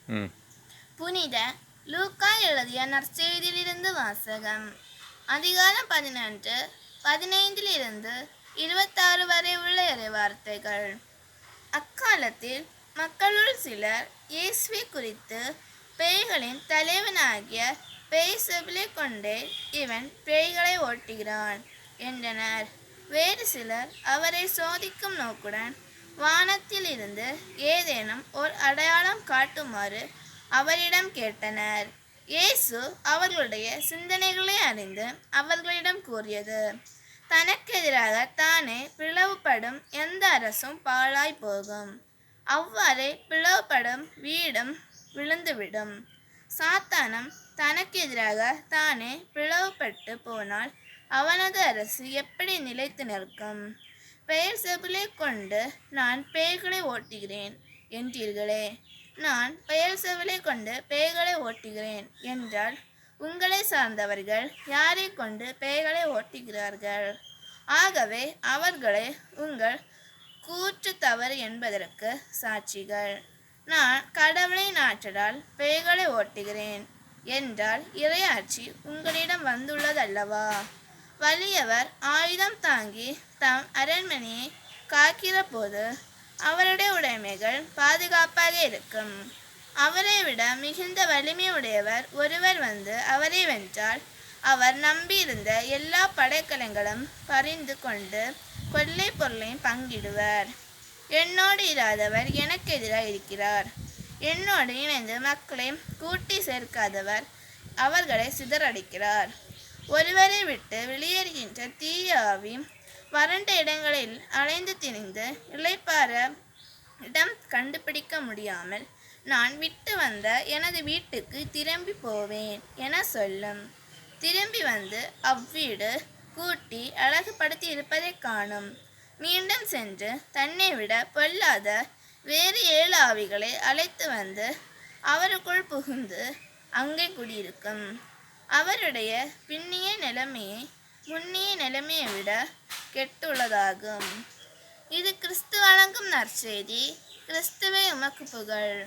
புனித லூக்கா எழுதிய நற்செய்தியிலிருந்து வாசகம். அதிகாரம் 11:15 26 வரை உள்ள இறைவார்த்தைகள். அக்காலத்தில் மக்களுள் சிலர் இயேசுவை குறித்து, பேய்களின் தலைவனாகிய பெயல்செபூலை கொண்டே இவன் பேய்களை ஓட்டுகிறான் என்றனர். வேறு சிலர் அவரை சோதிக்கும் நோக்குடன் வானத்தில் இருந்து ஏதேனும் ஓர் அடையாளம் காட்டுமாறு அவரிடம் கேட்டனர். இயேசு அவர்களுடைய சிந்தனைகளை அறிந்து அவர்களிடம் கூறியது: தனக்கெதிராக தானே பிளவுபடும் எந்த அரசும் பாழாய் போகும். அவ்வாறே பிளவுபடும் வீடும் விழுந்துவிடும். சாத்தானும் தனக்கெதிராக தானே பிளவுபட்டு போனால் அவனது அரசு எப்படி நிலைத்து நிற்கும்? பெயல்செபூலை கொண்டு நான் பேய்களை ஓட்டுகிறேன் என்றீர்களே. நான் பெயல்செபூலை கொண்டு பேய்களை ஓட்டுகிறேன் என்றால் உங்களை சார்ந்தவர்கள் யாரை கொண்டு பேய்களை ஓட்டுகிறார்கள்? ஆகவே அவர்களே உங்கள் கூற்று தவறு என்பதற்கு சாட்சிகள். நான் கடவுளின் ஆற்றலால் பேய்களை ஓட்டுகிறேன் என்றால் இறையாட்சி உங்களிடம் வந்துள்ளதல்லவா? வலியவர் ஆயுதம் தாங்கி தம் அரண்மனையை காக்கிற போது அவருடைய உடைமைகள் பாதுகாப்பாக இருக்கும். அவரை விட மிகுந்த வலிமை உடையவர் ஒருவர் வந்து அவரை வென்றால் அவர் நம்பியிருந்த எல்லா படைக்கலங்களும் பறிந்து கொண்டு கொள்ளை பொருளையும் பங்கிடுவர். என்னோடு இராதவர் எனக்கு எதிராக இருக்கிறார். என்னோடு இணைந்து மக்களை கூட்டி சேர்க்காதவர் அவர்களை சிதறடிக்கிறார். ஒருவரை விட்டு வெளியேறுகின்ற தீய ஆவி வறண்ட இடங்களில் அலைந்து திரிந்து இளைப்பாற இடம் கண்டுபிடிக்க முடியாமல், நான் விட்டு வந்த எனது வீட்டுக்கு திரும்பி போவேன் என சொல்லும். திரும்பி வந்து அவ்வீடு கூட்டி அழகுபடுத்தி இருப்பதை காணும். மீண்டும் சென்று தன்னை விட பொல்லாத வேறு 7 ஆவிகளை அழைத்து வந்து அவருக்குள் புகுந்து அங்கே குடியிருக்கும். அவருடைய பின்னிய நிலைமையை முன்னிய நிலைமையை விட கெட்டுள்ளதாகும். இது கிறிஸ்து வழங்கும் நற்செய்தி. கிறிஸ்துவே உமக்கு புகழ்.